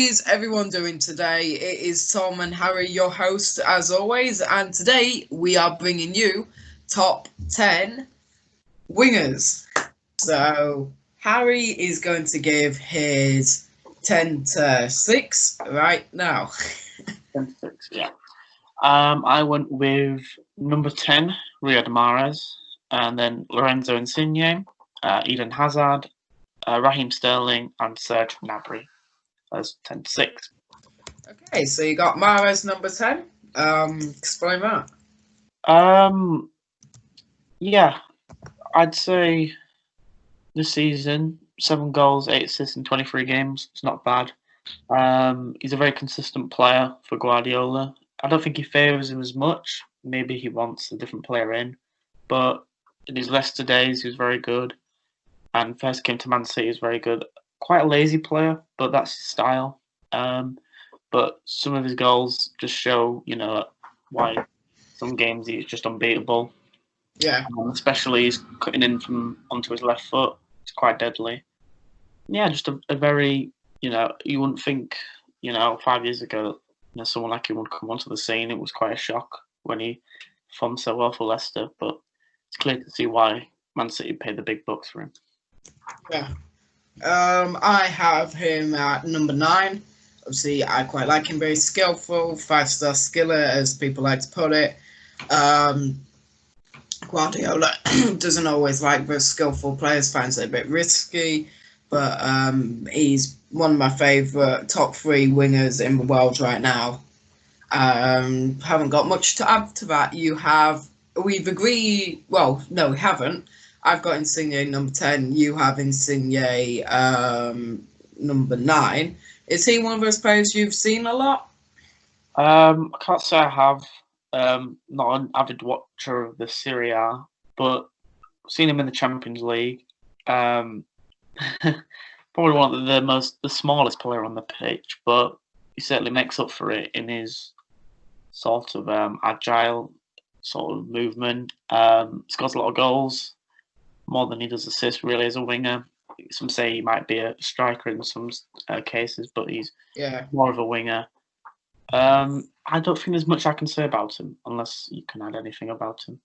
is everyone doing today? It is Tom and Harry, your hosts, as always, and today we are bringing you top 10 wingers. So, Harry is going to give his 10 to 6 right now. 10-6, yeah. I went with number 10, Riyad Mahrez, and then Lorenzo Insigne, Eden Hazard, Raheem Sterling, and Serge Gnabry as 10-6. Okay, so you got Mahrez number 10. Explain that. Yeah, I'd say this season, 7 goals, 8 assists in 23 games. It's not bad. He's a very consistent player for Guardiola. I don't think he favours him as much. Maybe he wants a different player in. But in his Leicester days, he was very good. And first came to Man City, he was very good. Quite a lazy player, but that's his style. But some of his goals just show, why some games he's just unbeatable. Yeah. Especially he's cutting in from onto his left foot. It's quite deadly. Yeah, just a very, you wouldn't think, 5 years ago, someone like him would come onto the scene. It was quite a shock when he performed so well for Leicester, but it's clear to see why Man City paid the big bucks for him. Yeah. I have him at number 9. Obviously, I quite like him. Very skillful, 5-star skiller, as people like to put it. Guardiola doesn't always like very skillful players, finds it a bit risky, but he's one of my favourite top 3 wingers in the world right now. Haven't got much to add to that. We've agreed, well, no, we haven't. I've got Insigne number 10, you have Insigne number 9. Is he one of those players you've seen a lot? I can't say I have. Not an avid watcher of the Serie A, but I've seen him in the Champions League. Probably one of the smallest player on the pitch, but he certainly makes up for it in his sort of agile sort of movement. Scores a lot of goals, more than he does assists really as a winger. Some say he might be a striker in some cases, but he's more of a winger. I don't think there's much I can say about him, unless you can add anything about him.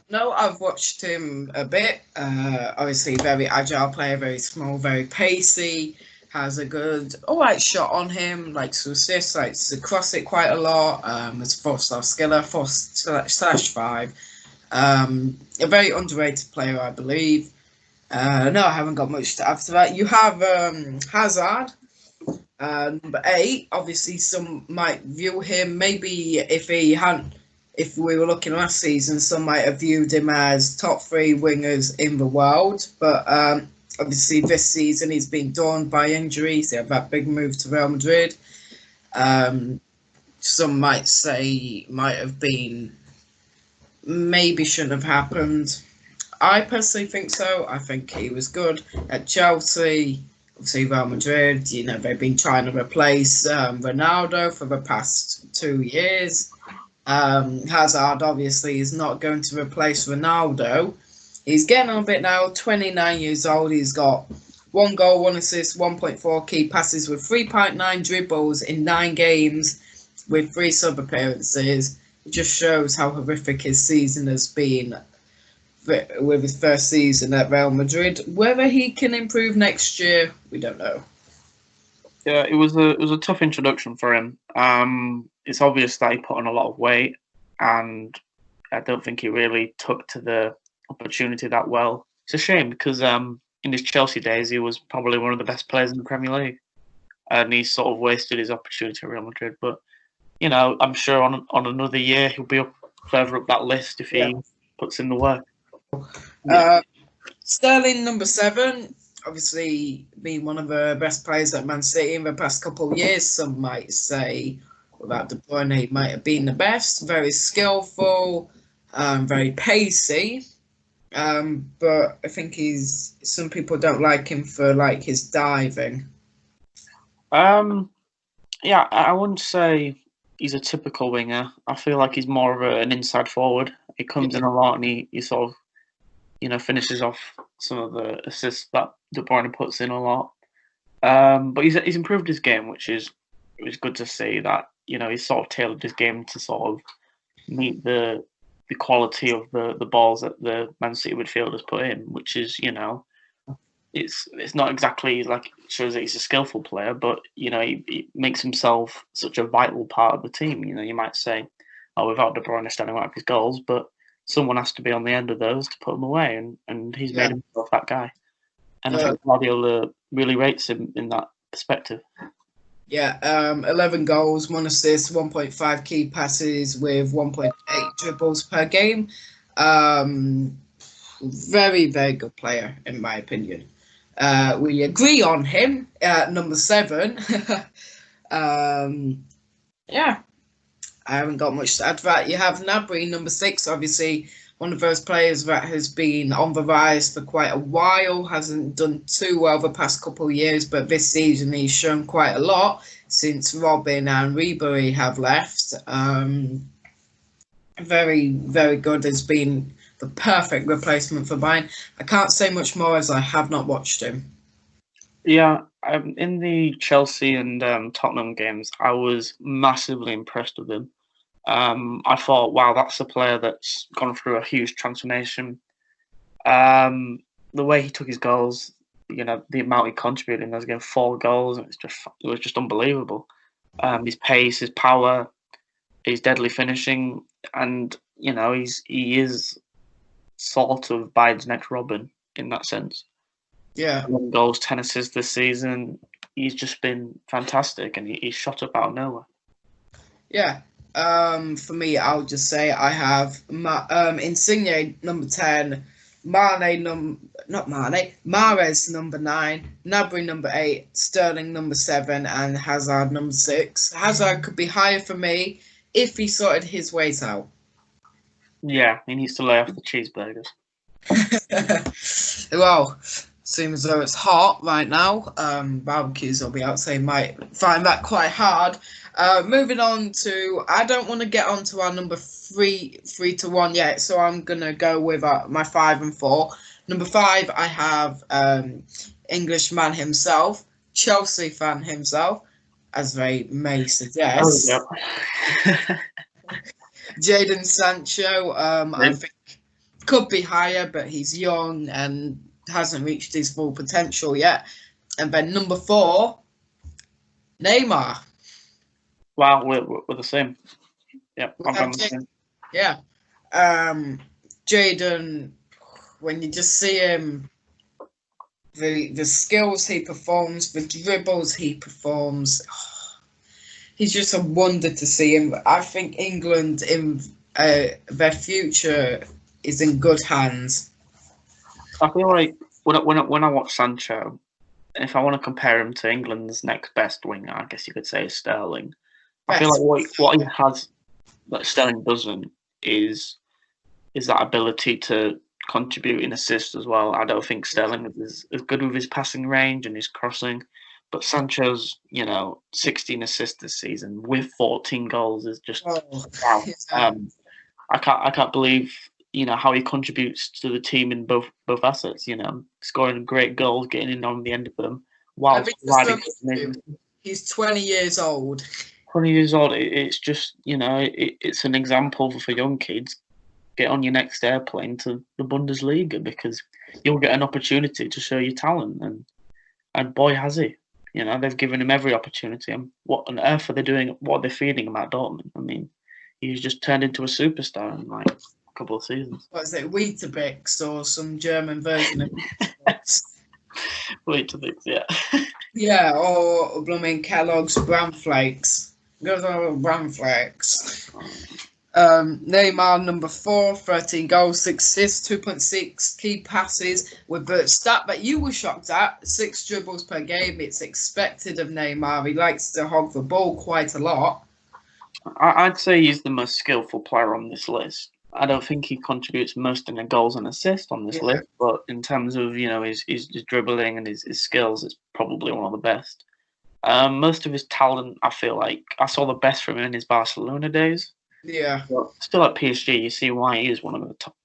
No, I've watched him a bit. Obviously, very agile player, very small, very pacey. Has a good, alright shot on him. Likes to assist, likes to cross it quite a lot. As a 4-star skiller, 4/5. A very underrated player, I believe. No, I haven't got much to add to that. You have Hazard. Number 8, obviously some might view him, maybe if we were looking last season, some might have viewed him as top 3 wingers in the world, but obviously this season he's been done by injuries. He had that big move to Real Madrid. Some might say might have been, maybe shouldn't have happened. I personally think so. I think he was good at Chelsea. Obviously, Real Madrid, they've been trying to replace Ronaldo for the past 2 years. Hazard, obviously, is not going to replace Ronaldo. He's getting on a bit now, 29 years old. He's got 1 goal, 1 assist, 1.4 key passes with 3.9 dribbles in 9 games with 3 sub-appearances. It just shows how horrific his season has been with his first season at Real Madrid. Whether he can improve next year, we don't know. Yeah, it was a tough introduction for him. It's obvious that he put on a lot of weight, and I don't think he really took to the opportunity that well. It's a shame because in his Chelsea days, he was probably one of the best players in the Premier League, and he sort of wasted his opportunity at Real Madrid. But I'm sure on another year he'll be further up that list if he puts in the work. Sterling number 7, obviously being one of the best players at Man City in the past couple of years. Some might say without De Bruyne he might have been the best. Very skillful, very pacey, but I think some people don't like him for his diving. Yeah, I wouldn't say he's a typical winger. I feel like he's more of an inside forward. He comes in a lot and he sort of finishes off some of the assists that De Bruyne puts in a lot. But he's improved his game, which is good to see. That he's sort of tailored his game to sort of meet the quality of the balls that the Man City midfielders put in, which is it's not exactly like it shows that he's a skillful player, but he makes himself such a vital part of the team. You might say, oh, without De Bruyne standing right up his goals, but someone has to be on the end of those to put them away, and he's made himself that guy. And I think Guardiola really rates him in that perspective. Yeah, 11 goals, 1 assist, 1.5 key passes with 1.8 dribbles per game. Very, very good player, in my opinion. We agree on him at number 7. Yeah, I haven't got much to add to that. You have Gnabry, number 6, obviously one of those players that has been on the rise for quite a while, hasn't done too well the past couple of years, but this season he's shown quite a lot since Robin and Ribery have left. Very, very good. Has been the perfect replacement for Bayern. I can't say much more as I have not watched him. Yeah, in the Chelsea and Tottenham games, I was massively impressed with him. I thought, wow, that's a player that's gone through a huge transformation. The way he took his goals, the amount he contributed, he was getting 4 goals, and it was just unbelievable. His pace, his power, his deadly finishing, and he is sort of Bayern's next Robin in that sense. Yeah, 1 goals, 10 assists this season. He's just been fantastic, and he's shot up out of nowhere. Yeah. For me, I'll just say I have Insigne number 10, Mahrez number 9, Gnabry number 8, Sterling number 7, and Hazard number 6. Hazard could be higher for me if he sorted his ways out. Yeah, he needs to lay off the cheeseburgers. Well, seems as though it's hot right now. Barbecues will be out, so you might find that quite hard. Moving on to, I don't want to get on to our number 3 to 1 yet, so I'm going to go with my 5 and 4. Number 5, I have Englishman himself, Chelsea fan himself, as they may suggest. Oh, yep. Jadon Sancho, I think could be higher, but he's young and hasn't reached his full potential yet. And then number 4, Neymar. Wow, we're the same. Yeah, I've done the same. Yeah. Jadon, when you just see him, the skills he performs, the dribbles he performs, he's just a wonder to see him. I think England in their future is in good hands. I feel like when I watch Sancho, if I want to compare him to England's next best winger, I guess you could say is Sterling. I feel like what he has that Sterling doesn't is that ability to contribute in assists as well. I don't think Sterling is as good with his passing range and his crossing, but Sancho's 16 assists this season with 14 goals is just wow. I can't believe how he contributes to the team in both assets. Scoring great goals, getting in on the end of them while riding. He's 20 years old. 20 years old. It's just it's an example for young kids. Get on your next airplane to the Bundesliga because you'll get an opportunity to show your talent, and boy has he. They've given him every opportunity. And what on earth are they doing? What are they feeding him at Dortmund? I mean, he's just turned into a superstar in like a couple of seasons. What is it, Weetabix or some German version of Weetabix? Weetabix, yeah. Yeah, or blooming Kellogg's Bran Flakes. Goes on with Bran Flakes. Neymar number 4, 13 goals, 6 assists, 2.6 key passes, with the stat that you were shocked at, 6 dribbles per game. It's expected of Neymar. He likes to hog the ball quite a lot. I'd say he's the most skillful player on this list. I don't think he contributes most in the goals and assists on this list, but in terms of his dribbling and his skills, it's probably one of the best. Most of his talent, I feel like I saw the best from him in his Barcelona days. Yeah. But still at PSG, you see why he is one of the top,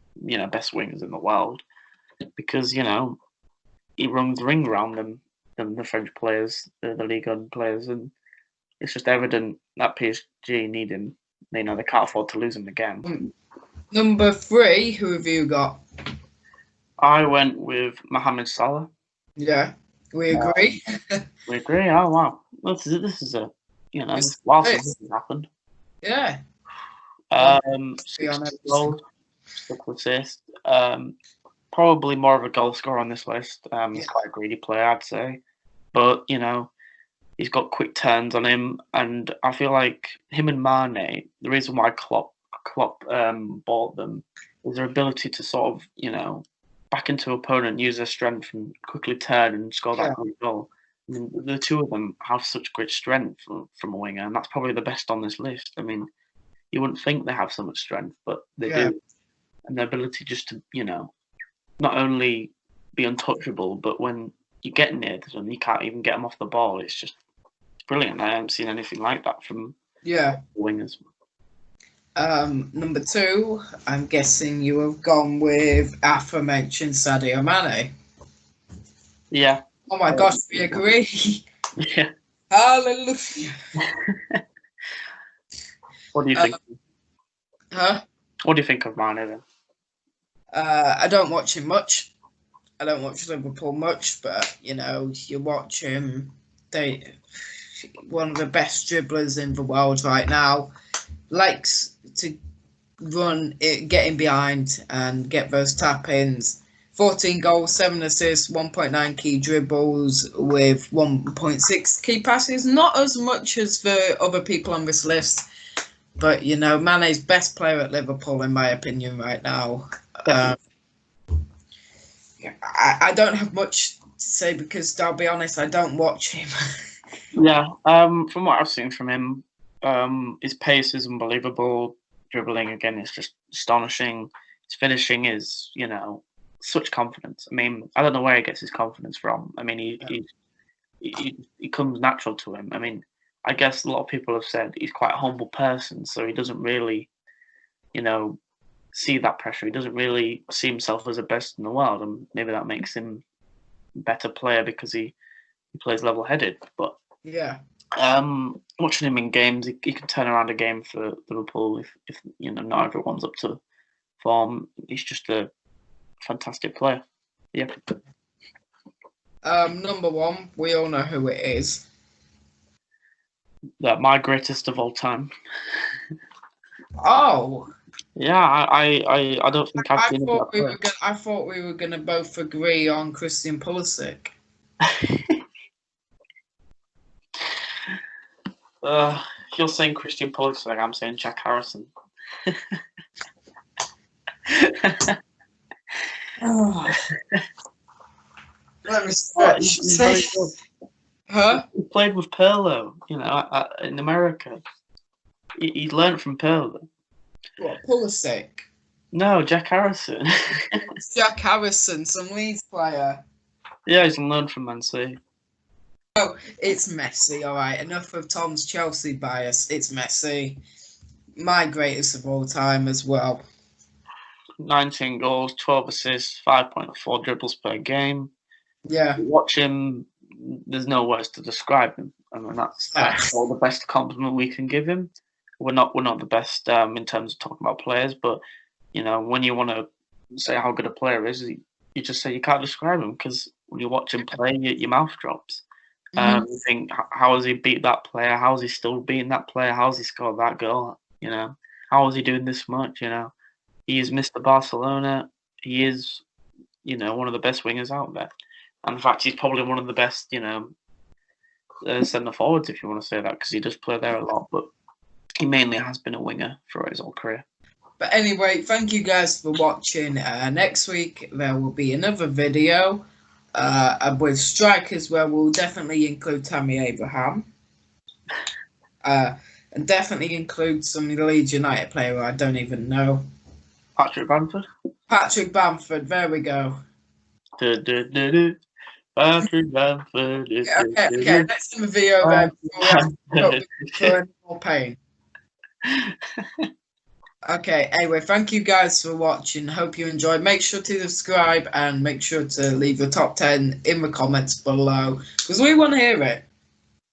best wingers in the world, because he runs the ring around them. than the French players, the Ligue 1 players, and it's just evident that PSG need him. They can't afford to lose him again. Number 3, who have you got? I went with Mohamed Salah. Yeah, we agree. We agree. Oh wow, this is a It's while nice. since this has happened. Yeah. 6 goals, 6 assists. Probably more of a goal scorer on this list. He's quite a greedy player, I'd say, but he's got quick turns on him, and I feel like him and Mane. The reason why Klopp bought them is their ability to sort of back into opponent, use their strength, and quickly turn and score that great goal. I mean, the two of them have such great strength from a winger, and that's probably the best on this list. I mean, you wouldn't think they have so much strength, but they do, and their ability just to not only be untouchable, but when you get near them, you can't even get them off the ball. It's just brilliant. I haven't seen anything like that from wingers. Number 2, I'm guessing you have gone with aforementioned Sadio Mane. Yeah. Oh my gosh, we agree. Yeah. Hallelujah. What do you think? Huh? What do you think of Mane then? I don't watch him much. I don't watch Liverpool much, but you watch him. One of the best dribblers in the world right now. Likes to run it, get in behind and get those tap-ins. 14 goals, 7 assists, 1.9 key dribbles with 1.6 key passes. Not as much as the other people on this list, but Mane's best player at Liverpool in my opinion right now. I don't have much to say because I'll be honest, I don't watch him. Yeah, from what I've seen from him, his pace is unbelievable. Dribbling again is just astonishing. His finishing is, such confidence. I mean, I don't know where he gets his confidence from. I mean, he comes natural to him. I mean, I guess a lot of people have said he's quite a humble person, so he doesn't really, see that pressure. He doesn't really see himself as the best in the world, and maybe that makes him a better player because he plays level-headed. But watching him in games, he can turn around a game for Liverpool if not everyone's up to form. He's just a fantastic player. Yeah. Number 1, we all know who it is. My greatest of all time. Oh. Yeah, I don't think I've seen it. I thought we were gonna both agree on Christian Pulisic. You're saying Christian Pulisic, I'm saying Jack Harrison. Let me stretch. Huh? He played with Pirlo, in America. He learned from Pirlo. What, Pulisic? No, Jack Harrison. Jack Harrison, some Leeds player. Yeah, he's learned from Man City. Oh, it's Messi, all right. Enough of Tom's Chelsea bias. It's Messi. My greatest of all time as well. 19 goals, 12 assists, 5.4 dribbles per game. Yeah. Watch him. There's no words to describe him. I mean, that's all the best compliment we can give him. We're not the best in terms of talking about players, but when you want to say how good a player is, you just say you can't describe him because when you watch him play, your mouth drops. You think, how has he beat that player? How is he still beating that player? How has he scored that goal? How is he doing this much? He is Mr. Barcelona. He is, one of the best wingers out there. And in fact, he's probably one of the best, centre forwards, if you want to say that, because he does play there a lot. But he mainly has been a winger throughout his whole career. But anyway, thank you guys for watching. Next week, there will be another video with strikers where we'll definitely include Tammy Abraham. And definitely include some Leeds United player I don't even know. Patrick Bamford. Patrick Bamford, there we go. Patrick Bamford. Okay, let's do a video then before we have to put any more pain. Okay, anyway, thank you guys for watching. Hope you enjoyed. Make sure to subscribe and make sure to leave your top 10 in the comments below because we want to hear it.